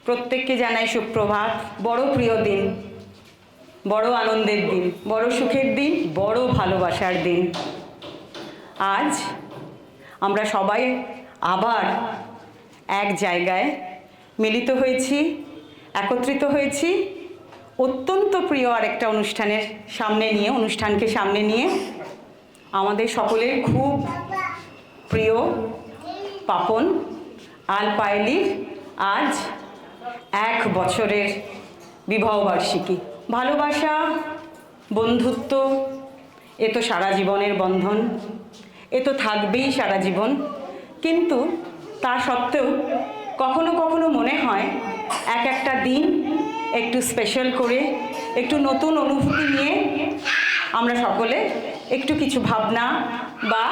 প্রত্যেককে জানাই সুপ্রভাত। বড় প্রিয় দিন, বড় আনন্দের দিন, বড় সুখের দিন, বড় ভালোবাসার দিন। আজ আমরা সবাই আবার এক জায়গায় মিলিত হয়েছি, একত্রিত হয়েছি অত্যন্ত প্রিয় আরেকটা অনুষ্ঠানকে সামনে নিয়ে আমাদের সকলের খুব প্রিয় পাপন আলপায়েলির আজ 1 বছরের বিবাহবার্ষিকী। ভালোবাসা, বন্ধুত্ব, এ তো সারা জীবনের বন্ধন, এ তো থাকবেই সারা জীবন। কিন্তু তা সত্ত্বেও কখনো কখনো মনে হয় একটা দিন একটু স্পেশাল করে, একটু নতুন অনুভূতি নিয়ে আমরা সকলে একটু কিছু ভাবনা বা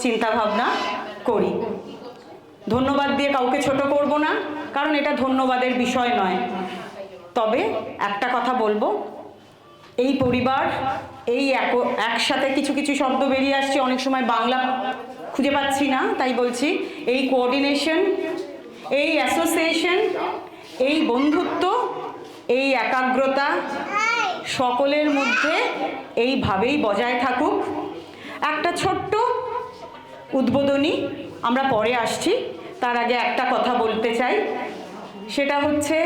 চিন্তা ভাবনা করি। ধন্যবাদ দিয়ে কাউকে ছোট করব না, কারণ এটা ধন্যবাদের বিষয় নয়। তবে একটা কথা বলবো, এই পরিবার, এই একসাথে কিছু কিছু শব্দ বেরিয়ে আসছে, অনেক সময় বাংলা খুঁজে পাচ্ছি না, তাই বলছি। এই কোঅর্ডিনেশন, এই অ্যাসোসিয়েশন, এই বন্ধুত্ব, এই একাগ্রতা সকলের মধ্যে এইভাবেই বজায় থাকুক। একটা ছোট্ট উদ্বোধনী আমরা পরে আসছি, তার আগে একটা কথা বলতে চাই। সেটা হচ্ছে,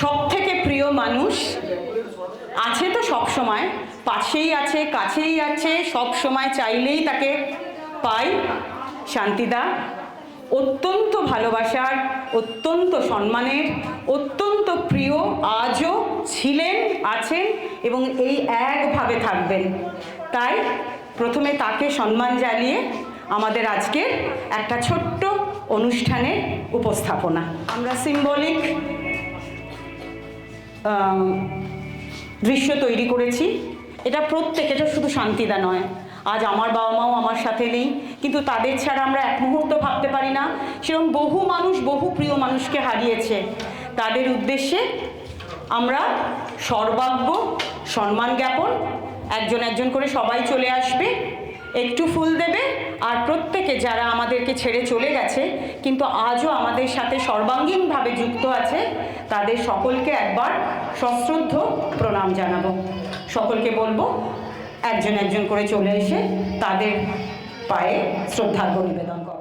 সবথেকে প্রিয় মানুষ আছে তো সব সময়, পাশেই আছে, কাছেই আছে, সব সময় চাইলেই তাকে পাই। শান্তিদা অত্যন্ত ভালোবাসার, অত্যন্ত সম্মানের, অত্যন্ত প্রিয়, আজও ছিলেন, আছেন এবং এই একভাবে থাকবেন। তাই প্রথমে তাকে সম্মান জানিয়ে আমাদের আজকের একটা ছোট্ট অনুষ্ঠানের উপস্থাপনা আমরা সিম্বলিক দৃশ্য তৈরি করেছি। এটা শুধু শান্তিদা নয়, আজ আমার বাবা মাও আমার সাথে নেই, কিন্তু তাদের ছাড়া আমরা এক মুহূর্ত ভাবতে পারি না। সেরকম বহু মানুষ, বহু প্রিয় মানুষকে হারিয়েছে। তাদের উদ্দেশ্যে আমরা সর্বাগ্য সম্মান জ্ঞাপন, একজন একজন করে সবাই চলে আসবে, একটু ফুল দেবে, আর প্রত্যেকে যারা আমাদেরকে ছেড়ে চলে গেছে কিন্তু আজও আমাদের সাথে সর্বাঙ্গীনভাবে যুক্ত আছে, তাদের সকলকে একবার সশ্রদ্ধ প্রণাম জানাবো। সকলকে বলবো একজন একজন করে চলে এসে তাদের পায়ে শ্রদ্ধার্ঘ্য নিবেদন করো।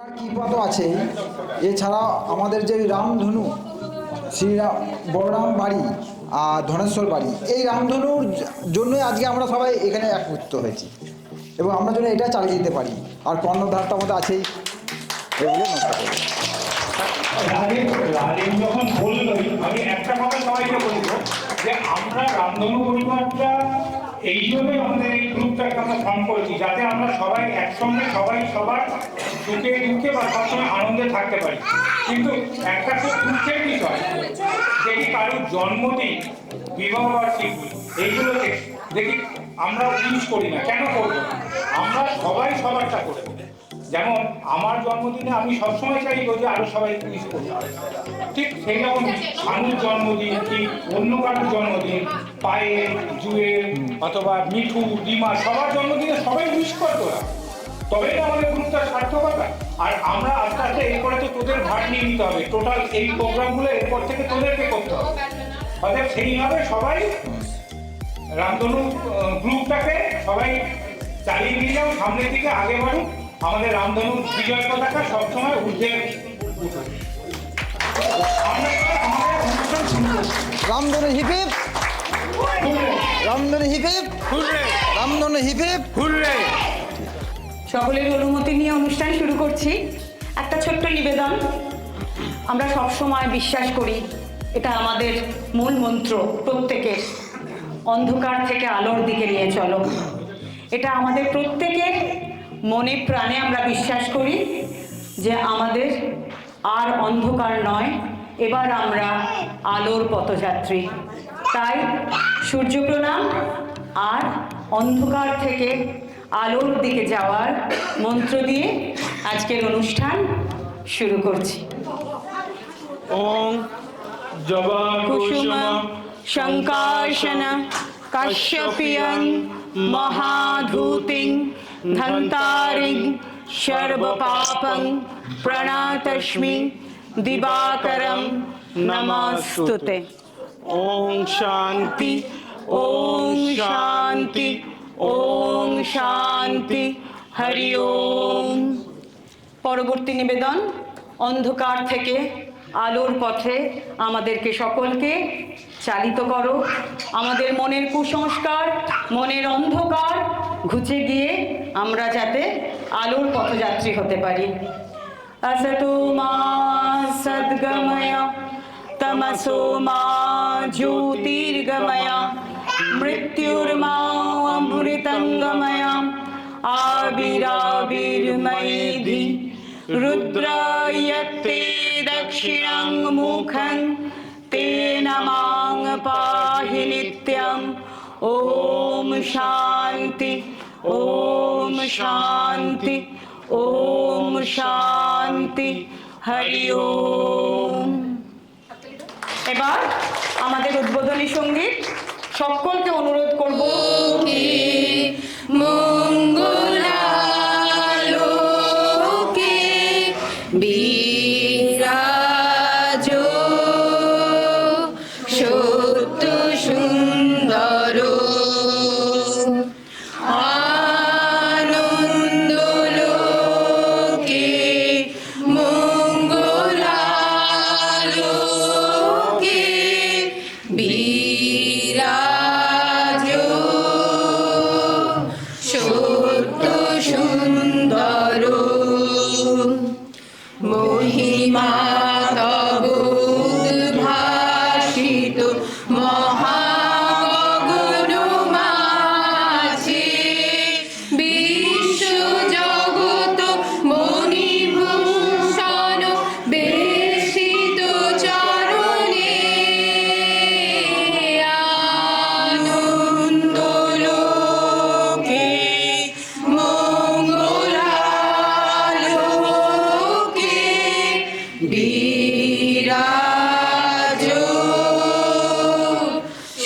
ওনার কৃপা তো আছেই, এছাড়া আমাদের যে রামধনু শ্রীরাম বলরাম বাড়ি আর ধনেশ্বর বাড়ি, এই রামধনুর জন্যই আজকে আমরা সবাই এখানে একত্রিত হয়েছি এবং আমরা যেন এটা চালিয়ে যেতে পারি। আর কর্ণধার তো আমাদের আছেই, এগুলো নষ্ট করবো। রাজীব যখন বললোই, আমি একটা কথা সবাইকে বলবো যে আমরা রামধনু পরিবারটা এই জন্যই আমাদের এই গ্রুপটাকে আমরা ফর্ম করেছি, যাতে আমরা সবাই একসঙ্গে সবাই সবার সুখে দুঃখে বা সবসময় আনন্দে থাকতে পারি। কিন্তু একটা খুব দুঃখের বিষয়, দেখি কারোর জন্মদিন, বিবাহ বার্ষিকী এইগুলোতে দেখি আমরা উইশ করি না। কেন করবো না? আমরা সবাই সবারটা করে দেবো। যেমন আমার জন্মদিনে আমি সবসময় চাইবো যে আরো সবাই উইশ করতে হবে, ঠিক সেই রকম শানুর জন্মদিন কি অন্য কারোর জন্মদিন, পায়েল, জুয়েল অথবা মিঠু, ডিমা, সবার জন্মদিনে সবাই উইশ করতো না, তবেই তো আমাদের গ্রুপটা সার্থকতা। আর আমরা আস্তে আস্তে এরপরে তো তোদের ভাগ নিয়ে নিতে হবে, টোটাল এই প্রোগ্রামগুলো এরপর থেকে তোদেরকে করতে হবে। অর্থাৎ সেইভাবে সবাই রামধনু গ্রুপটাকে সবাই চালিয়ে নিয়ে যাও, সামনের দিকে আগে বাড়ুক। আমাদের রামধনু বিজয় পতাকা সবসময় উঠে রামধনু হিপিপ, রামধনু হিপিপ, রামধনু হিপিপ, হুররে। সকলের অনুমতি নিয়ে অনুষ্ঠান শুরু করছি। একটা ছোট্ট নিবেদন, আমরা সবসময় বিশ্বাস করি, এটা আমাদের মূল মন্ত্র প্রত্যেকের, অন্ধকার থেকে আলোর দিকে নিয়ে চলো। এটা আমাদের প্রত্যেকের মনে প্রাণে আমরা বিশ্বাস করি যে আমাদের আর অন্ধকার নয়, এবার আমরা আলোর পথযাত্রী। তাই সূর্য প্রণাম আর অন্ধকার থেকে আলোর দিকে যাওয়ার মন্ত্র দিয়ে আজকের অনুষ্ঠান শুরু করছি। ওম জবা কুসুম শঙ্কাশন কাশ্যপিয়ং মহাধূতিং ধন্তারিং সর্বপাপং প্রণতস্মি দিবাকরম নমস্তুতে। ওম শান্তি, ওম শান্তি, ওম শান্তি, হরি ওম। পরবর্তী নিবেদন, অন্ধকার থেকে আলোর পথে আমাদেরকে সকলকে চালিত করো। আমাদের মনের কুসংস্কার, মনের অন্ধকার ঘুচে গিয়ে আমরা যাতে আলোর পথযাত্রী হতে পারি। असतो मा सद्गमय तमसो मा ज्योतिर्गमय मृत्युर्मा अमृतंगमय आविराविर्मयेधि रुद्रायते दक्षिणं मुखं तेन मां पाहि नित्यम्। ओम शांति, ओम शांति, ओम शांति, हरि ओम। এবার আমাদের উদ্বোধনী সঙ্গীত, সকলকে অনুরোধ করব মঙ্গলালোকে বিরাজ সত্য সুন্দর আনন্দলোকে মঙ্গলালোকে বিরাজ সত্য সুন্দর মহিমা তব উদ্ভাসিত মহাগগন মাঝে বিশ্ব জগৎ মণিভূষণ বেশিত চরণে আনন্দলোকে মঙ্গলালোকে বিরাজ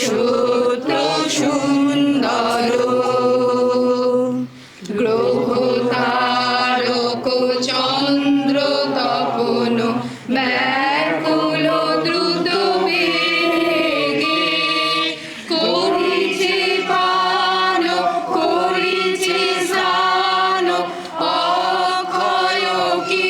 সত্য সুন্দর গ্রহ তারক চন্দ্র তপন ব্যাকুল দ্রুত বেগে করিছে পান করিছে স্নান অক্ষয় কি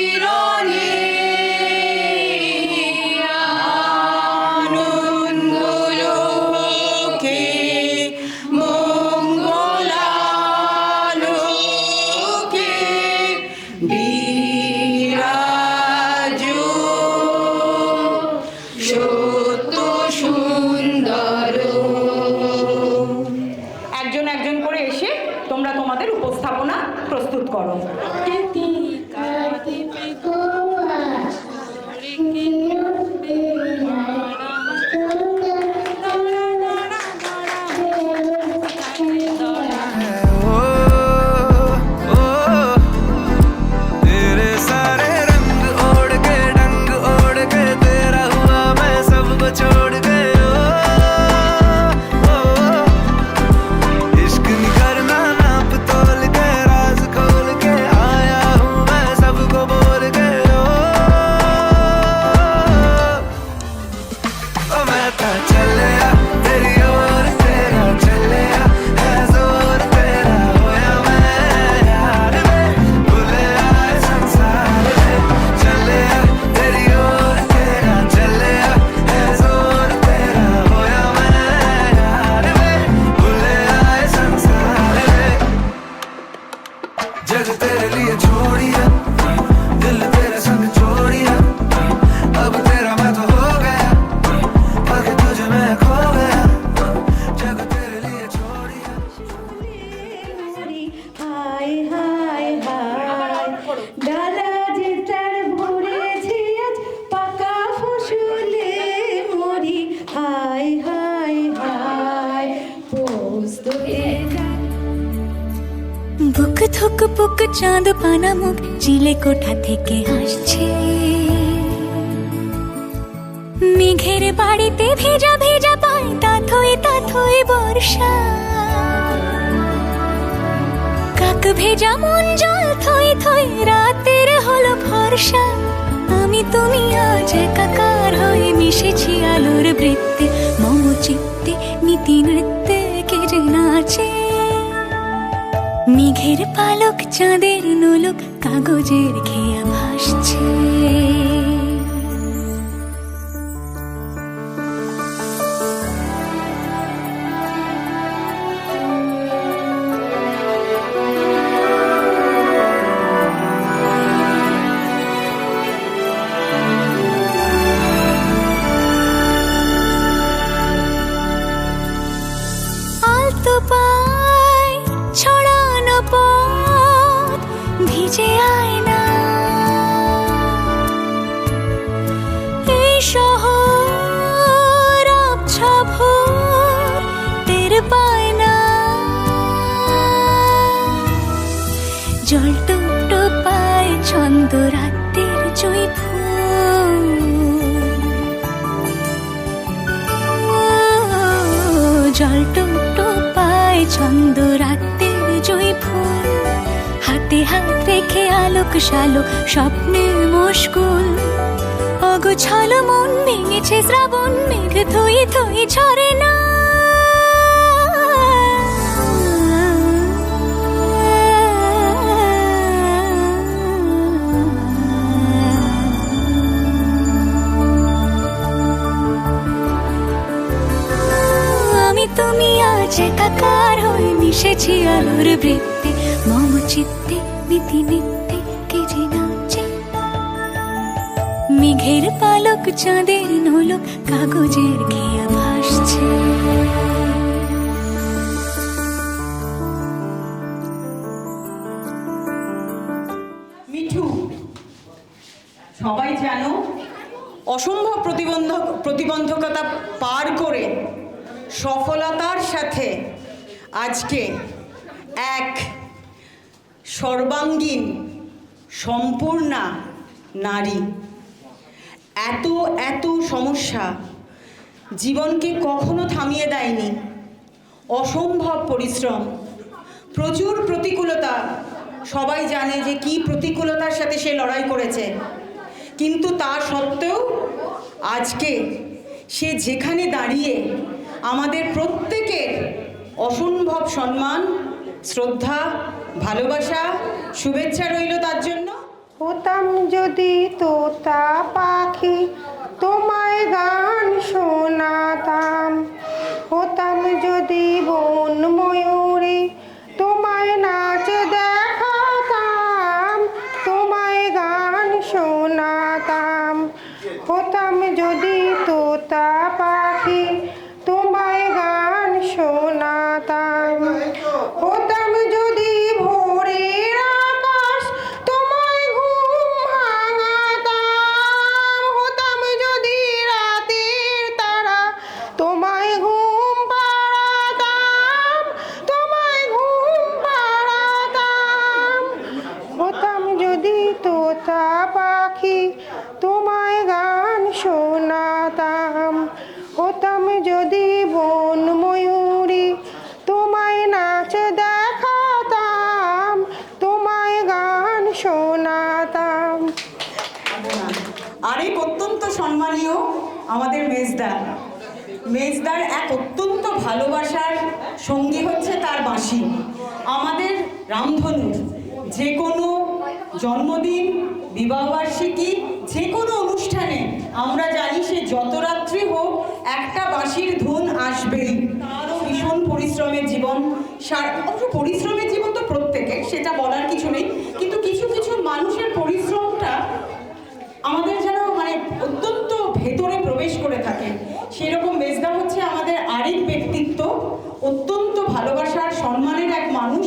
ফুকফুক চাঁদ পানা মুখ চিলে কোঠা থেকে হাসছে, মেঘের বাড়িতে ভেজা ভেজা পায় তাথই বর্ষা, কাক ভেজা মন জল থই থই রাতের হলো ভরসা। আমি তুমি আজ একাকার হয়ে মিশেছি আলোর বৃত্তে, মম চিত্তে নীতি নৃত্যে কে যে নাচে। মেঘের পালক চাঁদের নোলক কাগজের খেয়া ভাসছে, আলতো পায় ছড়ানো পথ ভিজে আয়না, এই শহর আবছা ভোর টের পায় না। জল টুকটো পায় ছন্দ রাতের জুঁই ফুল, জল টুকটো পায় ছন্দ রাতের জুঁই ফুল। হাতে হাত রেখে আলোক শালোক স্বপ্নে মশগুল, অগোছালো মন ভেঙেছে শ্রাবণ মেঘ থই থই ঝরে না। আমি তুমি আজ একাকার হয়ে মিশেছি আলোর বৃত্তে, মম চিত্তে নীতি নিত্যে কে যে নাচে। মেঘের পালক চাঁদের নোলক কাগজের খেয়া ভাসছে। মিঠু, সবাই জানো অসম্ভব প্রতিবন্ধকতা পার করে সফলতার সাথে আজকে এক সর্বাঙ্গীন সম্পূর্ণা নারী। এত সমস্যা জীবনকে কখনো থামিয়ে দেয়নি, অসম্ভব পরিশ্রম, প্রচুর প্রতিকূলতা। সবাই জানে যে কি প্রতিকূলতার সাথে সে লড়াই করেছে, কিন্তু তা সত্ত্বেও আজকে সে যেখানে দাঁড়িয়ে আমাদের প্রত্যেকের অসম্ভব সম্মান, শ্রদ্ধা, ভালোবাসা, শুভেচ্ছা রইল তার জন্য। হতাম যদি তোতা পাখি তোমায় গান শোনাতাম, হতাম যদি বন ময়ূরী তোমায় নাচ দেখাতাম, তোমায় গান শোনাতাম। হতাম যদি তোতা পাখি তোমায় গান শোনাতাম, হতাম যদি ভোরের আকাশ তোমায় ঘুম ভাঙাতাম, হতাম যদি রাতের তারা তোমায় ঘুম পাড়াতাম, তোমায় ঘুম পাড়াতাম। হতাম যদি তোতা পাখি তোমায় গান শোনাতাম, হতাম যদি বন ময়ূরী তোমায় নাচ দেখাতাম, তোমায় গান শোনাতাম। আরেক অত্যন্ত সম্মানীয় আমাদের মেজদার এক অত্যন্ত ভালোবাসার সঙ্গী হচ্ছে তার বাঁশি। আমাদের রামধনুর যে কোনো জন্মদিন, বিবাহবার্ষিকী, যে কোনো অনুষ্ঠানে আমরা জানি সে যত রাত্রি হোক একটা বাঁশির ধুন আসবেই। তারও ভীষণ পরিশ্রমের জীবন, পরিশ্রমের জীবন তো প্রত্যেকের, সেটা বলার কিছু নেই, কিন্তু কিছু কিছু মানুষের পরিশ্রমটা আমাদের যেন অত্যন্ত ভেতরে প্রবেশ করে থাকে। সেরকম মেজদা হচ্ছে আমাদের আরেক ব্যক্তিত্ব, অত্যন্ত ভালোবাসার সম্মানের এক মানুষ,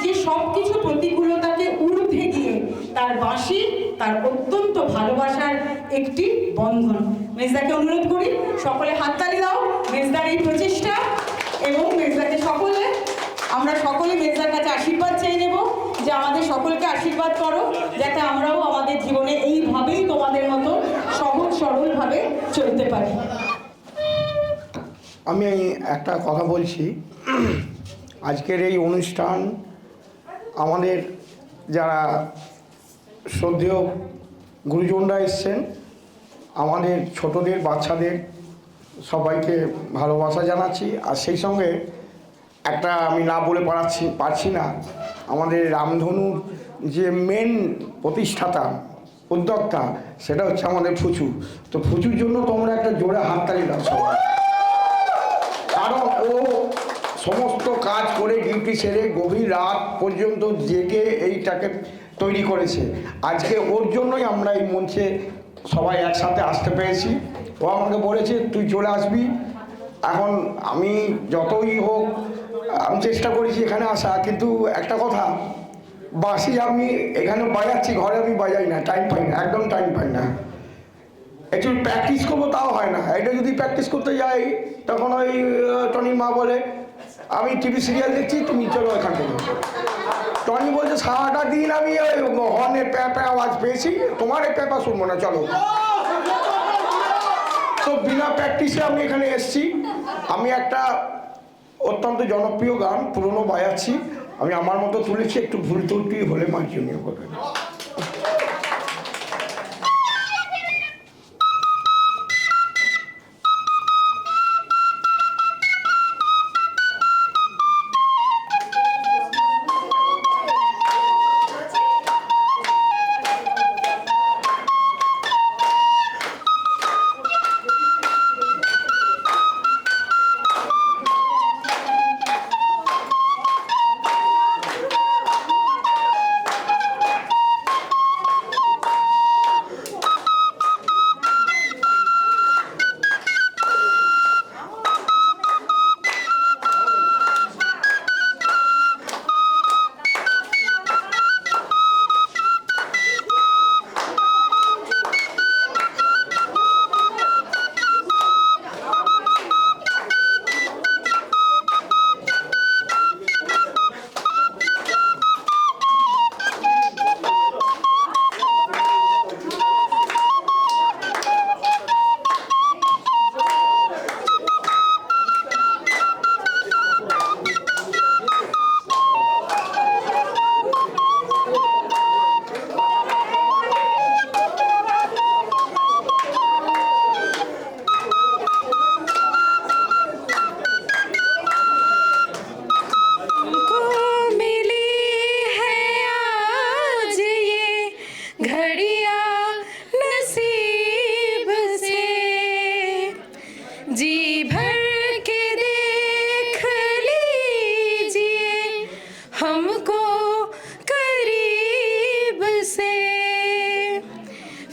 যে সব কিছু প্রতিকূলতাকে ঊর্ধ্বে গিয়ে তার বাঁশি তার অত্যন্ত ভালোবাসার একটি বন্ধন। মেজদাকে অনুরোধ করি সকলে হাততালি দাও মেজদার এই প্রচেষ্টা, এবং মেজদাকে আমরা সকলে মেজদার কাছে আশীর্বাদ চেয়ে নেব যে আমাদের সকলকে আশীর্বাদ করো, যাতে আমরাও আমাদের জীবনে এইভাবেই তোমাদের মতো সহজ সরলভাবে চলতে পারি। আমি একটা কথা বলছি, আজকের এই অনুষ্ঠান আমাদের যারা শ্রদ্ধেয় গুরুজনরা এসছেন, আমাদের ছোটদের বাচ্চাদের সবাইকে ভালোবাসা জানাচ্ছি। আর সেই সঙ্গে একটা আমি না বলে পারছি না, আমাদের রামধনুর যে মেন প্রতিষ্ঠাতা উদ্যোক্তা সেটা হচ্ছে আমাদের ফুচু। তো ফুচুর জন্য তোমরা একটা জোরে হাততালি দাও সবাই, কারণ ও সমস্ত কাজ করে ডিউটি সেরে গভীর রাত পর্যন্ত জেগে এইটাকে তৈরি করেছে। আজকে ওর জন্যই আমরা এই মঞ্চে সবাই একসাথে আসতে পেরেছি। ও আমাকে বলেছে তুই চলে আসবি। এখন আমি যতই হোক আমি চেষ্টা করেছি এখানে আসা, কিন্তু একটা কথা, বাঁশি আমি এখানে বাজাচ্ছি, ঘরে আমি বাজাই না, টাইম পাই না, একদম টাইম পাই না। একটু প্র্যাকটিস করবো তাও হয় না। এটা যদি প্র্যাকটিস করতে যাই তখন ওই টনির মা বলে আমি টিভি সিরিয়াল দেখছি, তুমি চলো এখান থেকে। টনি বলছে সারাটা দিন আমি ওই হর্নের প্যাপা আওয়াজ পেয়েছি, তোমার এই প্যাপা শুনবো না, চলো। তো বিনা প্র্যাকটিসে আমি এখানে এসছি। আমি একটা অত্যন্ত জনপ্রিয় গান পুরনো বাজাচ্ছি, আমি আমার মতো তুলেছি, একটু ভুল ত্রুটি হলে মার্জনীয় করবেন।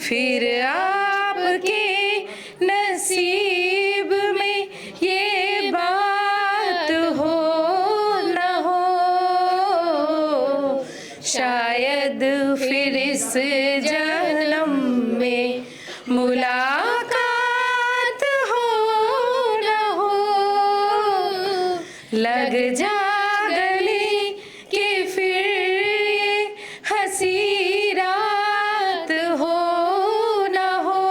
फिर आपके नसीब में ये बात हो न हो, शायद फिर इस जन्म में मुलाकात हो न हो। लग जा गले के फिर ये हंसी रात हो न हो,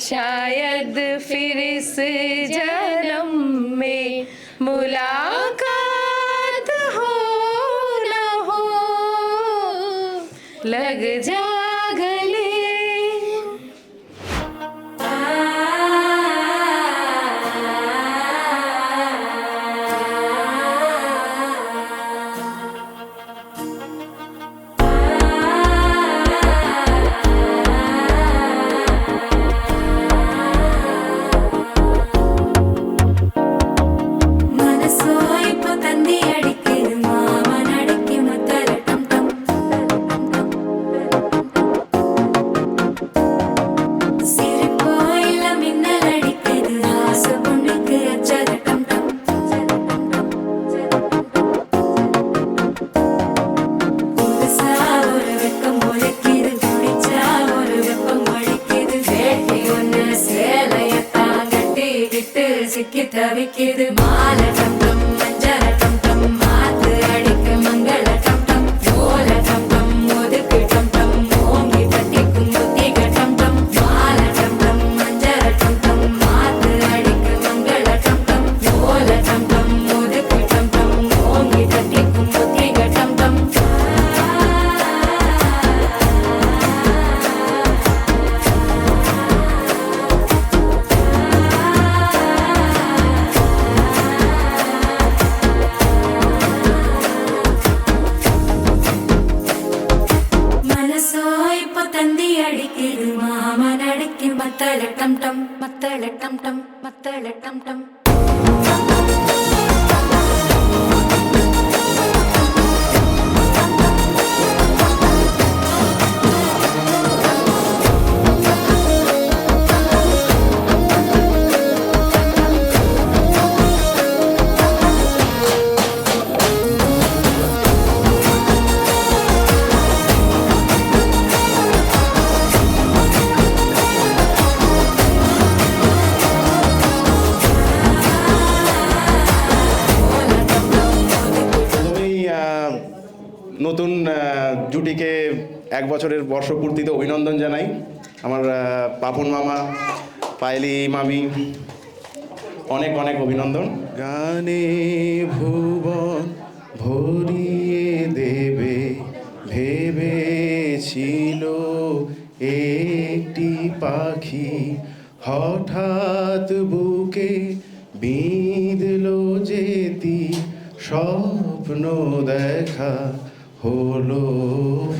शायद फिर इस जन्म में मुलाकात हो न हो। लग जा गले। தவிக்குது மாலை டம் டம் மஞ்சள் டம் டம் மாத்து அடிக்க மங்க സോയ് പൊത്തന്തി അടിക്കിത് മാമനടിക്ക് മത്തലട്ടം ടം മത്തലട്ടം ടം മത്തലട്ടം ടം. নতুন জুটিকে 1 বছরের বর্ষপূর্তিতে অভিনন্দন জানাই। আমার পাপন মামা, পায়েলি মামি, অনেক অনেক অভিনন্দন। গানে ভুবন ভরিয়ে দেবে ভেবেছিল একটি পাখি, হঠাৎ বুকে বিঁধল যেতি স্বপ্ন দেখা হলো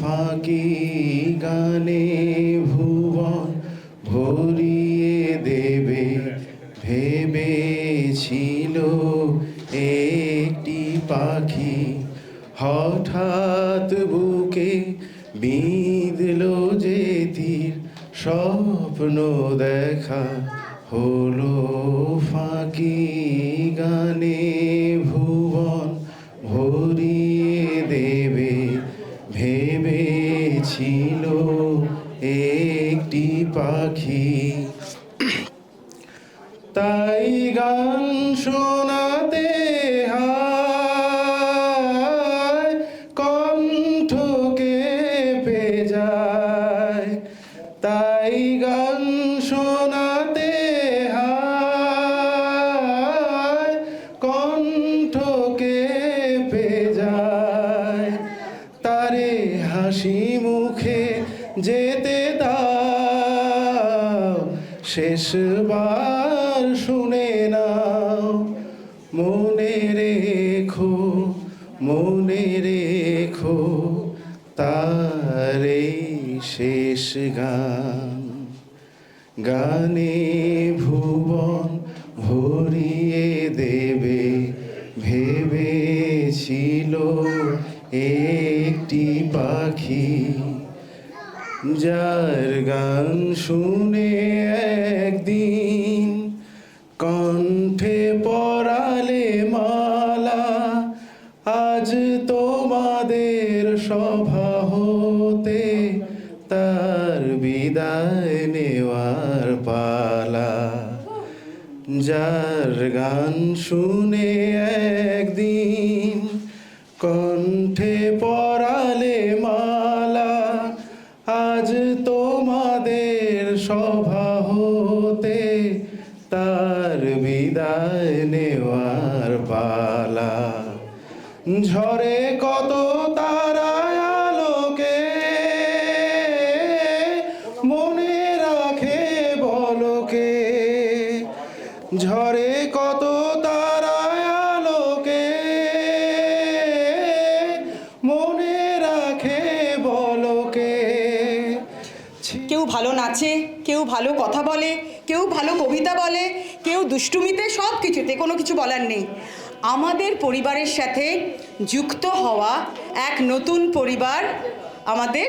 ফাঁকি। গানে ভুবন ভরিয়ে দেবে ভেবেছিল একটি পাখি, হঠাৎ বুকে বিঁধল যেতির স্বপ্ন দেখা হলো ফাঁকি। গানে ভুবন ভরিয়ে দেবে ভেবেছিল একটি পাখি। তাই গান শোনাতে হয় কণ্ঠ কেঁপে যায়, তাই গান শোনাতে হয় কণ্ঠ কেঁপে যায়। তারে হাসি মুখে যেতে দাও, শেষবার শুনে নাও। মনে রেখো, মনে রেখো তারে শেষ গান। গানে ভুবন ভরিয়ে দেবে ভেবেছিল একটি পাখি, যার গান শুনে একদিন কণ্ঠে পরালে মালা। আজ তোমাদের সভা হতে তার বিদায় নেওয়ার পালা। যার গান শুনে একদিন কণ্ঠে পরালে মালা, আজ তোমাদের সভা হতে তার বিদায় নেওয়ার পালা। ঝরে কত তারা আলোকে মনে রাখে বলকে, ঝরে কত তারা আলোকে মনে রাখে বলকে। কেউ ভালো নাচে, কেউ ভালো কথা বলে, কেউ ভালো কবিতা বলে, কেউ দুষ্টুমিতে, সব কিছুতে, কোনো কিছু বলার নেই। আমাদের পরিবারের সাথে যুক্ত হওয়া এক নতুন পরিবার আমাদের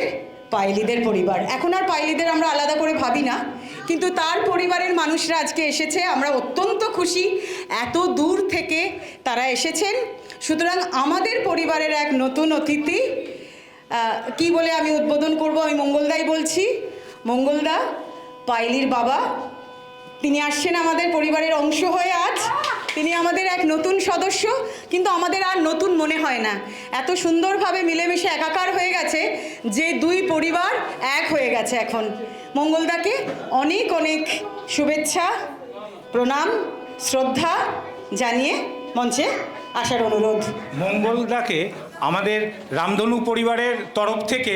পায়েলিদের পরিবার। এখন আর পায়েলিদের আমরা আলাদা করে ভাবি না, কিন্তু তার পরিবারের মানুষরা আজকে এসেছে, আমরা অত্যন্ত খুশি। এত দূর থেকে তারা এসেছেন, সুতরাং আমাদের পরিবারের এক নতুন অতিথি। কি বলে আমি উদ্বোধন করব, আমি মঙ্গলদাই বলছি। মঙ্গলদা পায়েলির বাবা, তিনি আসছেন আমাদের পরিবারের অংশ হয়ে। আজ তিনি আমাদের এক নতুন সদস্য, কিন্তু আমাদের আর নতুন মনে হয় না। এত সুন্দরভাবে মিলেমিশে একাকার হয়ে গেছে যে দুই পরিবার এক হয়ে গেছে এখন। মঙ্গলদাকে অনেক অনেক শুভেচ্ছা, প্রণাম, শ্রদ্ধা জানিয়ে মঞ্চে আসার অনুরোধ। মঙ্গলদাকে আমাদের রামধনু পরিবারের তরফ থেকে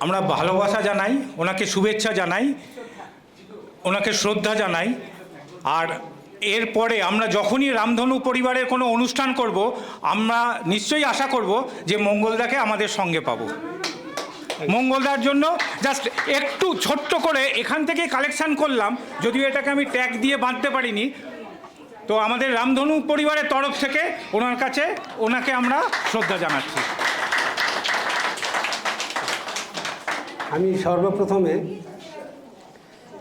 আমরা ভালোবাসা জানাই, ওনাকে শুভেচ্ছা জানাই, ওনাকে শ্রদ্ধা জানাই। আর এরপরে আমরা যখনই রামধনু পরিবারের কোনো অনুষ্ঠান করব, আমরা নিশ্চয়ই আশা করব যে মঙ্গলদাকে আমাদের সঙ্গে পাবো। মঙ্গলদার জন্য জাস্ট একটু ছোট্ট করে এখান থেকে কালেকশন করলাম, যদিও এটাকে আমি ট্যাগ দিয়ে বাঁধতে পারিনি। তো আমাদের রামধনু পরিবারের তরফ থেকে ওনাকে আমরা শ্রদ্ধা জানাচ্ছি। আমি সর্বপ্রথমে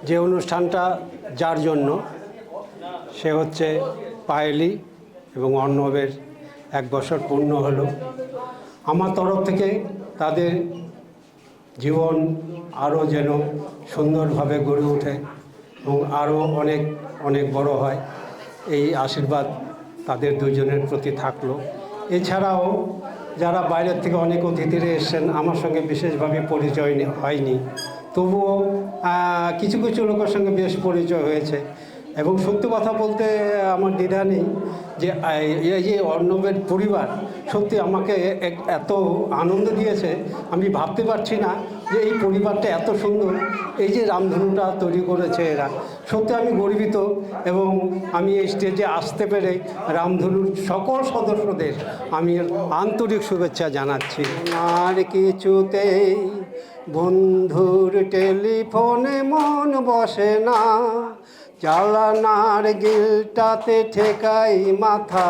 যে অনুষ্ঠানটা যার জন্য, সে হচ্ছে পায়েলি এবং অর্ণবের 1 বছর পূর্ণ হলো। আমার তরফ থেকে তাদের জীবন আরও যেন সুন্দরভাবে গড়ে ওঠে এবং আরও অনেক অনেক বড় হয়, এই আশীর্বাদ তাদের দুজনের প্রতি থাকলো। এছাড়াও যারা বাইরের থেকে অনেক অতিথিরা এসেছেন, আমার সঙ্গে বিশেষভাবে পরিচয় হয়নি, তবুও কিছু কিছু লোকের সঙ্গে বেশ পরিচয় হয়েছে। এবং সত্যি কথা বলতে আমার দ্বিধা নেই যে এই যে অর্ণবের পরিবার সত্যি আমাকে এত আনন্দ দিয়েছে, আমি ভাবতে পারছি না যে এই পরিবারটা এত সুন্দর, এই যে রামধনুটা তৈরি করেছে এরা, সত্যি আমি গর্বিত। এবং আমি এই স্টেজে আসতে পেরে রামধনুর সকল সদস্যদের আমি আন্তরিক শুভেচ্ছা জানাচ্ছি। আর কিছুতেই বন্ধুর টেলিফোনে মন বসে না, জ্বালানার গিলটাতে ঠেকাই মাথা,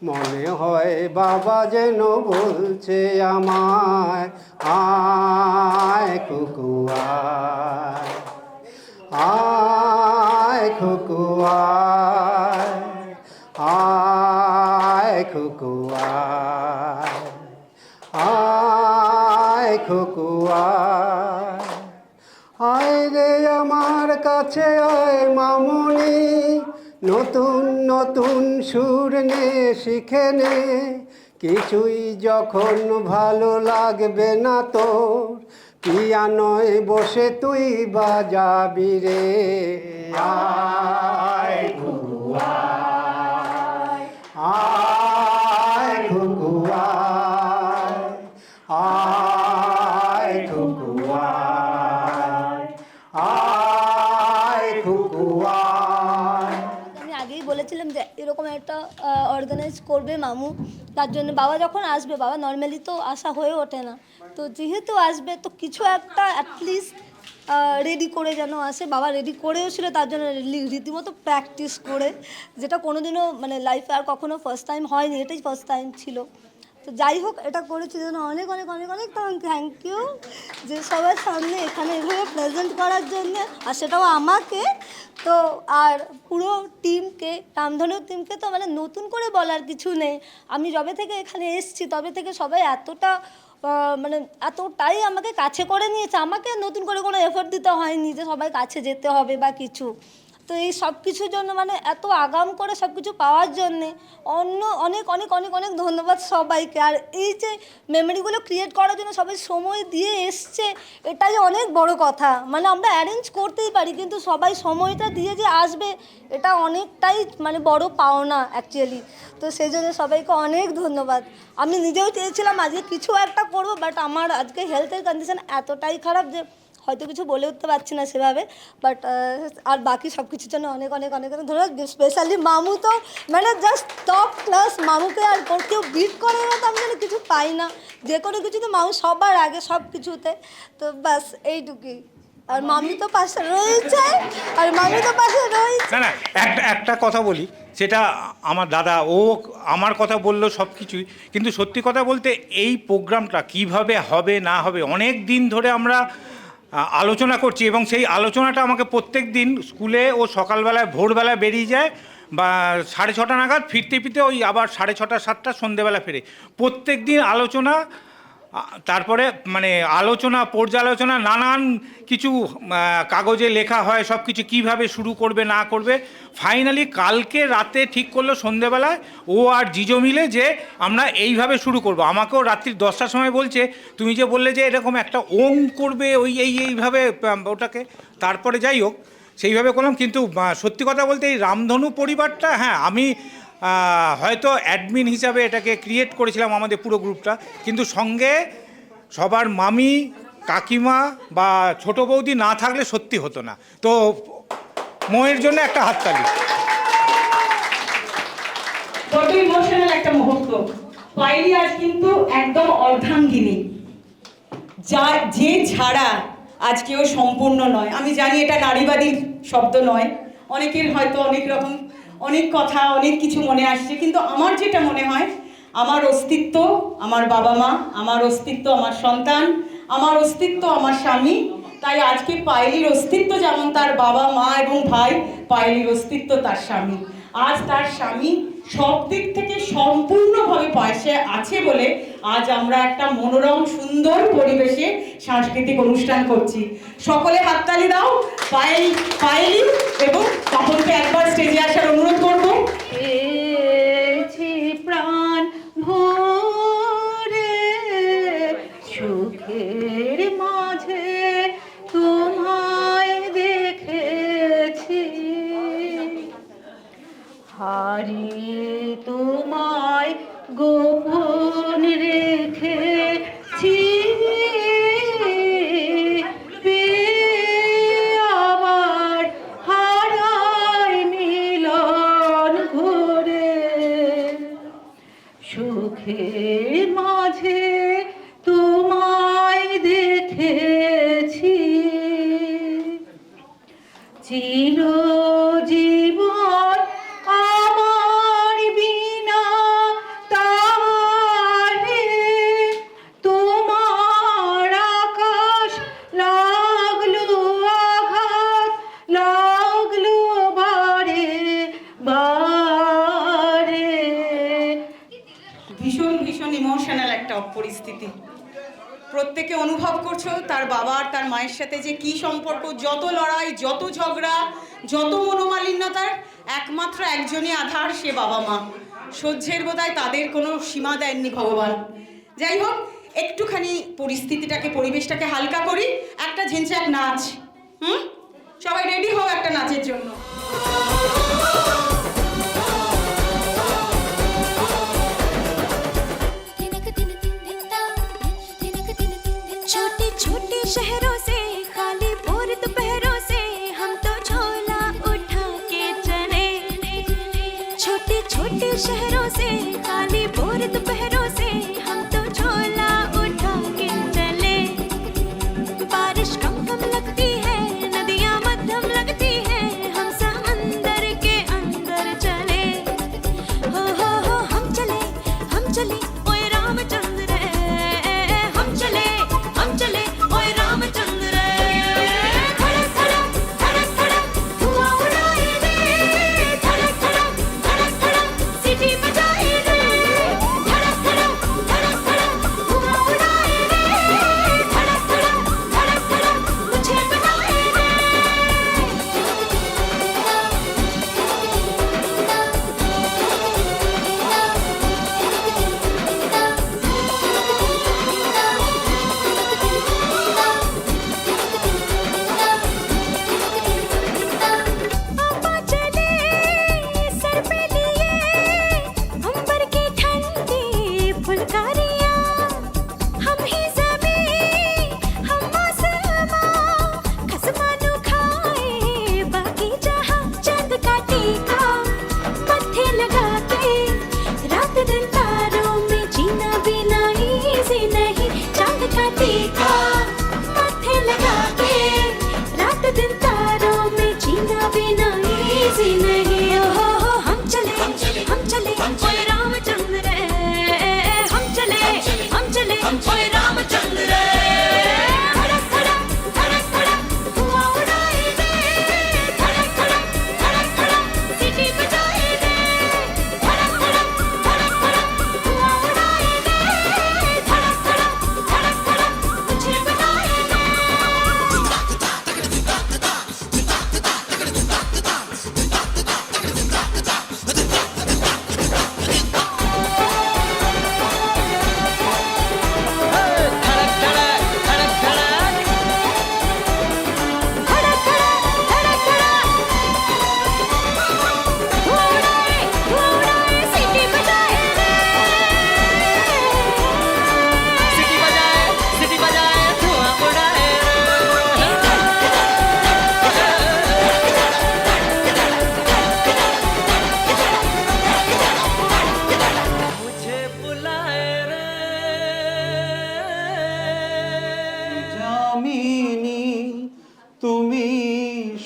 মনে হয় বাবা যেন বলছে আমায়, আয় কুকু আয়, আয় কুকু আয়, আয় কুকু আয়, আয় কুকু আয়। আয় রে আমার কাছে আয় মামুনি, নতুন নতুন সুর নে শিখে নে, কিছুই যখন ভালো লাগবে না তোর, পিয়ানোয় বসে তুই বাজাবি রে। আয় ঘুঘু আয়, আয় ঘুঘু আয়, আয় ঘুঘু আয়, আয় ঘুঘু আয়। আমি আগেই বলেছিলাম যে এরকম একটা অর্গানাইজ করবে মামু, তার জন্য বাবা যখন আসবে, বাবা নর্মালি তো আসা হয়ে ওঠে না, তো যেহেতু আসবে তো কিছু একটা অ্যাটলিস্ট রেডি করে যেন আসে। বাবা রেডি করেও ছিল, তার জন্য রীতিমতো প্র্যাকটিস করে, যেটা কোনোদিনও মানে লাইফে আর কখনো ফার্স্ট টাইম হয়নি, এটাই ফার্স্ট টাইম ছিল। তো যাই হোক, এটা করেছি জন্য অনেক অনেক অনেক অনেক থ্যাংক ইউ, যে সবার সামনে এখানে এভাবে প্রেজেন্ট করার জন্য, আর সেটাও আমাকে। তো আর পুরো টিমকে, রামধনুর টিমকে তো মানে নতুন করে বলার কিছু নেই। আমি যবে থেকে এখানে এসেছি তবে থেকে সবাই এতটা মানে এতটাই আমাকে কাছে করে নিয়েছে, আমাকে নতুন করে কোনো এফোর্ট দিতে হয়নি যে সবাই কাছে যেতে হবে বা কিছু। তো এই সব কিছুর জন্য মানে এত আগাম করে সব কিছু পাওয়ার জন্যে অনেক অনেক অনেক অনেক ধন্যবাদ সবাইকে। আর এই যে মেমোরিগুলো ক্রিয়েট করার জন্য সবাই সময় দিয়ে এসছে, এটাই অনেক বড় কথা। মানে আমরা অ্যারেঞ্জ করতেই পারি, কিন্তু সবাই সময়টা দিয়ে যে আসবে, এটা অনেকটাই মানে বড় পাওনা অ্যাকচুয়ালি। তো সেই জন্য সবাইকে অনেক ধন্যবাদ। আমি নিজেও চেয়েছিলাম আজকে কিছু একটা করবো, বাট আমার আজকে হেলথের কন্ডিশন এতটাই খারাপ যে হয়তো কিছু বলে উঠতে পারছি না সেভাবে। বাট আর বাকি সব কিছুর জন্য অনেক অনেক অনেক অনেক ধন্যবাদ। স্পেশালি মামু তো মানে জাস্ট টপ ক্লাস, মামুকে আর কেউ বিট করে না, তো আমি যেন কিছু পাই না, যে কোনো কিছুতে মামু সবার আগে সব কিছুতে। তো ব্যাস এইটুকুই। আর মামি তো পাশে রয়েছে, আর মামি তো পাশে রয়েছে। না না, একটা কথা বলি, সেটা আমার দাদা, ও আমার কথা বললো সব কিছুই, কিন্তু সত্যি কথা বলতে এই প্রোগ্রামটা কিভাবে হবে না হবে অনেক দিন ধরে আমরা আলোচনা করছি, এবং সেই আলোচনাটা আমাকে প্রত্যেক দিন স্কুলে ও সকালবেলায় ভোরবেলায় বেরিয়ে যায়, বা 6:30 নাগাদ ফিরতে ফিরতে ওই আবার 6:30 7টা সন্ধেবেলা ফেরে। প্রত্যেক দিন আলোচনা, তারপরে মানে আলোচনা, পর্যালোচনা, নানান কিছু কাগজে লেখা হয় সব কিছু, কীভাবে শুরু করবে না করবে। ফাইনালি কালকে রাতে ঠিক করলো সন্ধেবেলায় ও আর জিজো মিলে যে আমরা এইভাবে শুরু করব। আমাকেও রাত্রি 10টার সময় বলছে, তুমি যে বললে যে এরকম একটা ওম করবে ওই এইভাবে ওটাকে, তারপরে যাই হোক সেইভাবে করলাম। কিন্তু সত্যি কথা বলতে এই রামধনু পরিবারটা, হ্যাঁ আমি হয়তো অ্যাডমিন হিসাবে এটাকে ক্রিয়েট করেছিলাম আমাদের পুরো গ্রুপটা, কিন্তু সঙ্গে সবার মামি, কাকিমা বা ছোটো বৌদি না থাকলে সত্যি হতো না। তো মোয়ের জন্য একটা হাততালি। কত ইমোশনাল একটা মুহূর্ত। পায়েলি আজ কিন্তু একদম অর্ধাঙ্গিনী, যে ছাড়া আজকেও সম্পূর্ণ নয়। আমি জানি এটা নারীবাদী শব্দ নয়, অনেকের হয়তো অনেক রকম অনেক কথা অনেক কিছু মনে আসছে, কিন্তু আমার যেটা মনে হয় আমার অস্তিত্ব আমার বাবা মা, আমার অস্তিত্ব আমার সন্তান, আমার অস্তিত্ব আমার স্বামী। তাই আজকে পায়েলির অস্তিত্ব যেমন তার বাবা মা এবং ভাই, পায়েলির অস্তিত্ব তার স্বামী। আজ তার স্বামী সব দিক থেকে সম্পূর্ণভাবে পাশে আছে বলে আজ আমরা একটা মনোরম সুন্দর পরিবেশে সাংস্কৃতিক অনুষ্ঠান করছি। সকলে হাততালি দাও পায়েলি এবং তপনকে একবার স্টেজে আসার অনুরোধ করবো। প্রাণ ভরে সুখের মাঝে তোমায় দেখেছি, হারিয়ে তোমায় গোপন রেখেছি, আবার হারাই মিলন ঘুরে, সুখের মাঝে তোমায় দেখেছি, চিরজীবন আমার বিনা তারে তোমার আকাশ লাগলো আঘাত, লাগলো বারে বারে। ভীষণ ভীষণ ইমোশনাল একটা পরিস্থিতি। প্রত্যেকে অনুভব করছো তার বাবা আর তার মায়ের সাথে যে কি সম্পর্ক, যত লড়াই, যত ঝগড়া, যত মনোমালিন্যতার একমাত্র একজনই আধার, সে বাবা মা। সহ্যের বোধহয় তাদের কোনো সীমা দেননি ভগবান। যাই হোক, একটুখানি পরিস্থিতিটাকে পরিবেশটাকে হালকা করি, একটা ঝিনচাক নাচ। সবাই রেডি হও একটা নাচের জন্য। छोटे छोटे शहरों से खाली भोर दोपहरों से हम तो झोला उठा के चले, छोटे छोटे शहरों से खाली भोर दोपहरों से हम तो झोला उठा के चले, बारिश कम कम लगती है, नदियां मध्यम लगती है, हम समंदर के अंदर चले, हो हम चले ओए रामचंद्र, हम चले ओए रामचंद्र।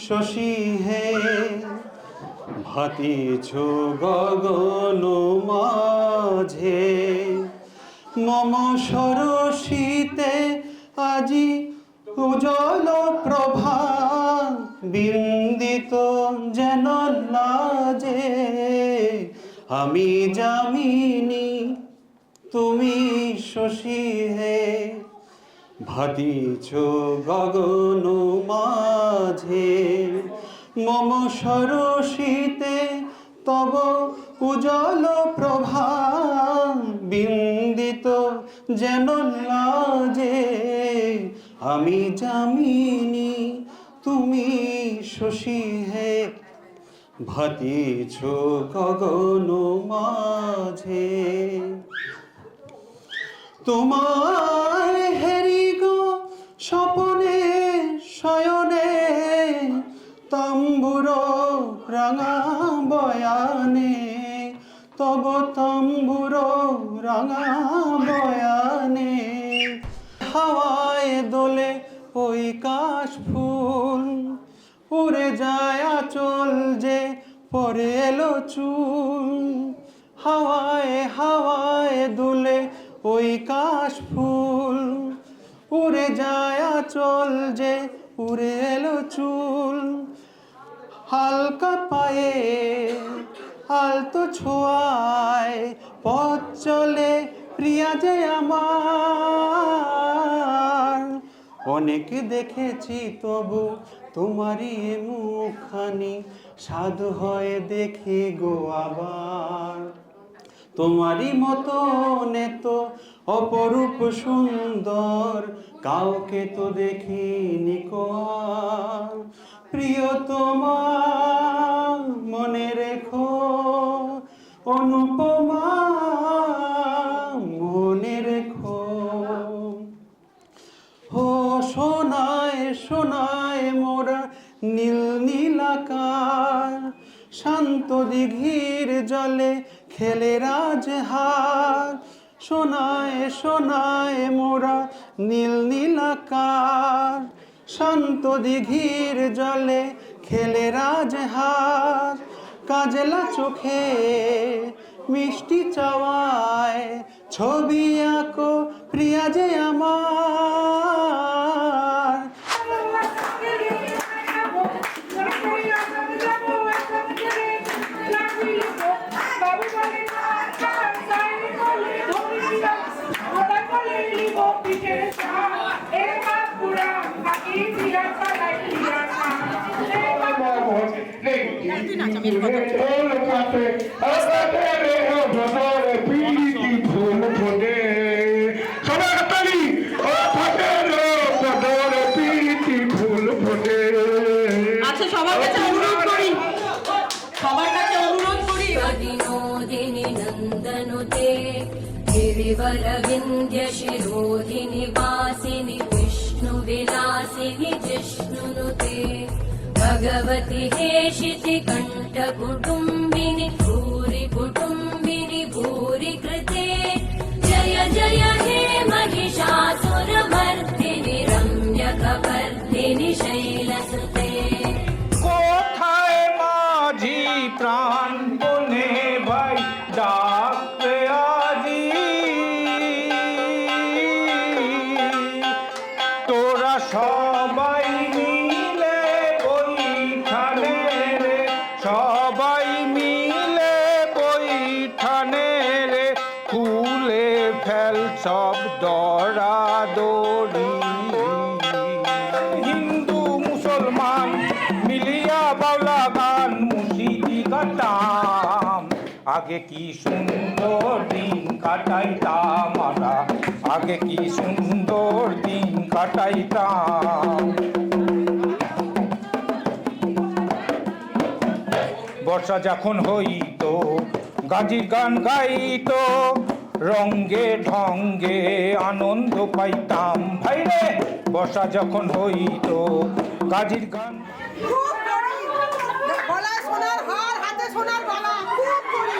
শশী হে ভাতিছ গগন মাঝে মম সরসিতে আজি উজ্জ্বল প্রভা বিন্দিত যেন লাজে আমি যামিনী তুমি শশী হে ভাতিছ গগন মাঝে মম সরসিতে তব উজ্জ্বল প্রভা বিন্দিত যেন লাজে আমি যামিনী তুমি শশী হে ভাতিছ গগন মাঝে তোমার হেরি গো স্বপনে শয়নে তাম্বুর রাঙা বয়ানে তব তাম্বুর রাঙা বয়ানে হাওয়ায় দোলে ওই কাশ ফুল উড়ে যায় আঁচল যে পরে এলো চুল হাওয়ায় হাওয়ায় দুলে ওই কাশ ফুল উড়ে যায় আঁচল যে উড়ে এলো চুল হালকা পায়ে আলতো ছোঁয়ায় পথ চলে প্রিয়া যে আমার অনেক দেখেছি তবু তোমারই মুখখানি সাধ হয় দেখি গো আবার তোমারই মতো নেতো অপরূপ সুন্দর কাউকে তো দেখিনি কো আর প্রিয় তোমার মনে রেখো অনুপমা মনে রেখো ও সোনায় সোনায় মোরা নীল নীল আকাশ শান্ত দিঘির জলে খেলে রাজহার সোনায় সোনায় মোরা নীল নীল আকাশ শান্ত দিঘির জলে খেলে রাজহার কাজলা চোখে মিষ্টি চাওয়ায় ছবি আঁকো প্রিয়া যে আমার আচ্ছা সবার কাছে অনুরোধ করি विनोदिनि नन्दनुते गिरिवरविन्द्य शिरोधिनि वासिनि विष्णुविलासिनि जिष्णुनुते भगवति हेशिति कण्ठकुटुम्बिनि भूरि कुटुम्बिनि भूरि कृते जय जय हे महिषासुरमर्दिनि रम्यकपर्दिनि शैलसुते কোথায় মাঝি প্রাণ বনে ভাই ডাকতে আজি তোরা সবাই মিলে বৈঠানে রে সবাই মিলে বৈঠানে রে খুলে ফেল সব দরাদরি হিন্দু মুসলমান মিলিয়া বাউলা গান মুসিদি গাতাম আগে কি সুন্দর দিন কাটাইতাম আমরা আগে কি সুন্দর দিন কাটাইতাম বর্ষা যখন হইতো গাজির গান গাইতো রঙ্গে ঢঙ্গে আনন্দ পাইতাম ভাইরে বর্ষা যখন হইতো গাজির গান গলায় সোনার হার হাতে সোনার বালা খুব করি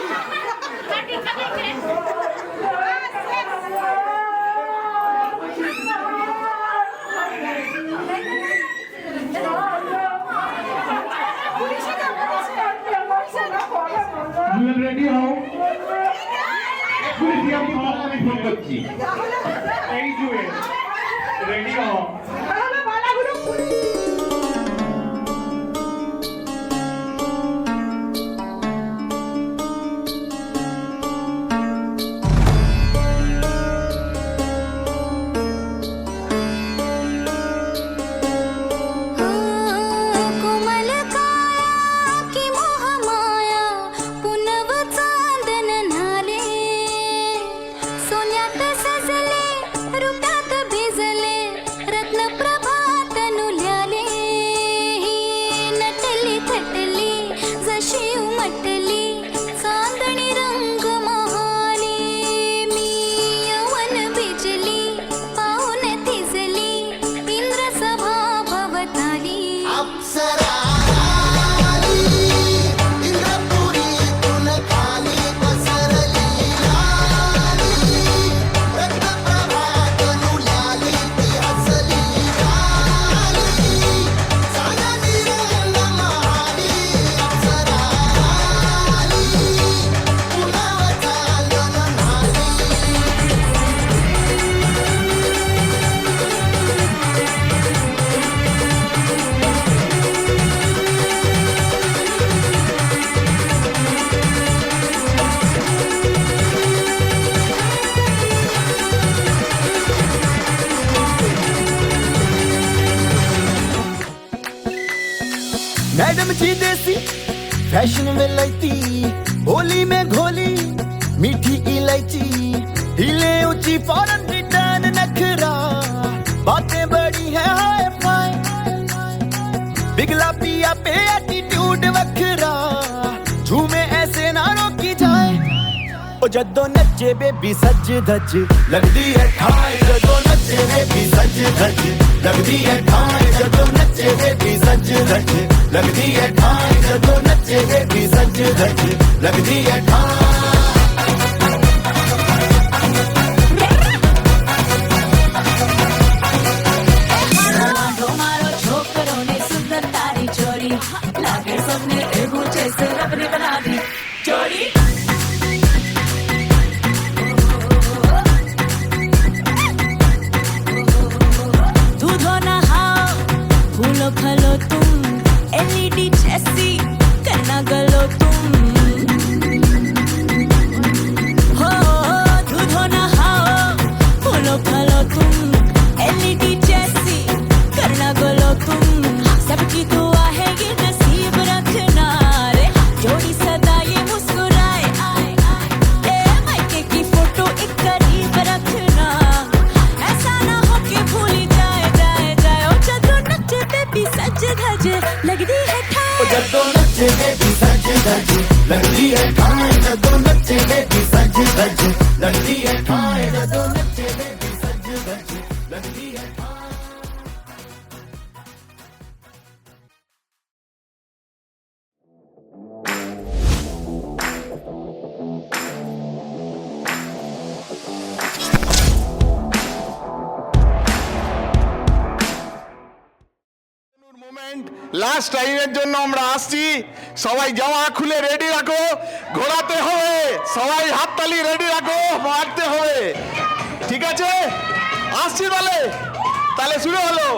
রেডি হও, এক্ষুনি সিএম সাহেব আমি ফোন করছি। এই জুয়ে রেডি হও। তাহলে মালাগুলো খুলি। कोमल काया की मोह माया पुनव चांदन नाले सोन्यात सजले रुपात भिजले रत्न प्रभात नुल्याले नटली थटली जशी उमटली चांदणी रंग महाली मी यवन बिजली पाहून थिजली इंद्र सभा भवताली मैडम जी देसी फैशन में लैती होली में घोली मीठी इलायची हिले ऊंची फौरन रिटर्न नखरा बातें बड़ी है हाय फाय बिगला पिया पे एटीट्यूड वखरा झूमे ऐसे ना रोकी जाए ओ जदों नचे बेबी सज धज लगदी है ठाई जदों नचे बेबी सज धज लगदी है ठाई जदों नचे बेबी सज धज लगदी है ठाई जदों नचे बेबी सज धज लगदी है ठाई मारो छोकरो ने सुंदर तारी चोरी लागे सबने एगो जैसे रब ने बना दी चोरी दूधो नहाओ फूलो खलो तुम एलईडी जैसी करना गलो तुम हो दूधो नहाओ फूलो खलो तुम एलईडी जैसी करना गलो तुम सबकी दुआ है ये नसीब रखना रे जोड़ी सदा ये मुस्कुराए आए आए ए मायके की फोटो एक करीब रखना ऐसा ना हो कि भूल जाए जाए जाए ओ जदों नचे बेबी सज धज लगदी है ठाई ओ जदों नचे बेबी सज धज लगदी है ठाई जदों नचे बेबी सज धज लगदी है ठाई जदों नचे बेबी सज धज लगदी है ठाई লাস্ট টাইমের জন্য আমরা আসছি, সবাই জামা খুলে রেডি রাখো, ঘোরাতে হবে, সবাই হাততালি রেডি রাখো, মারতে হবে, ঠিক আছে? আসছি তাহলে, তাহলে শুরু হলো।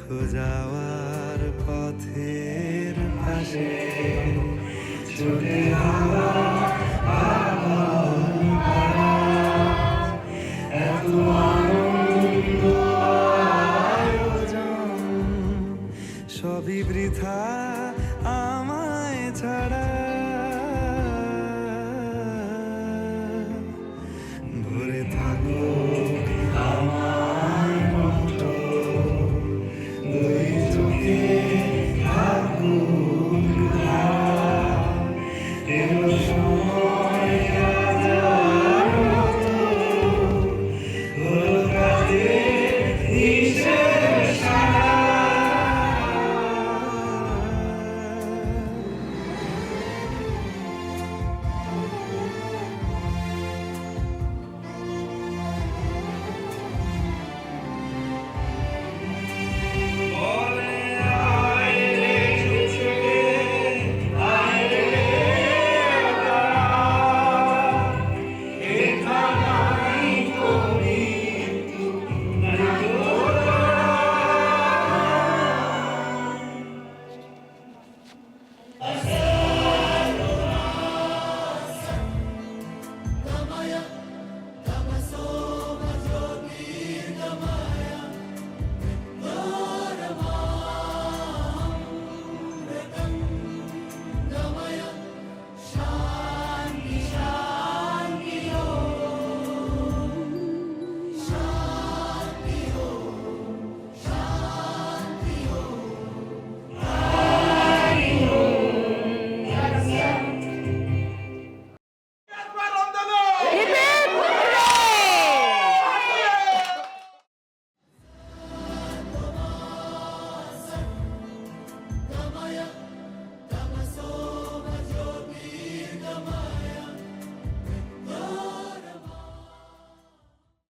দেখো যাওয়ার পথের পাশে চলে যাওয়া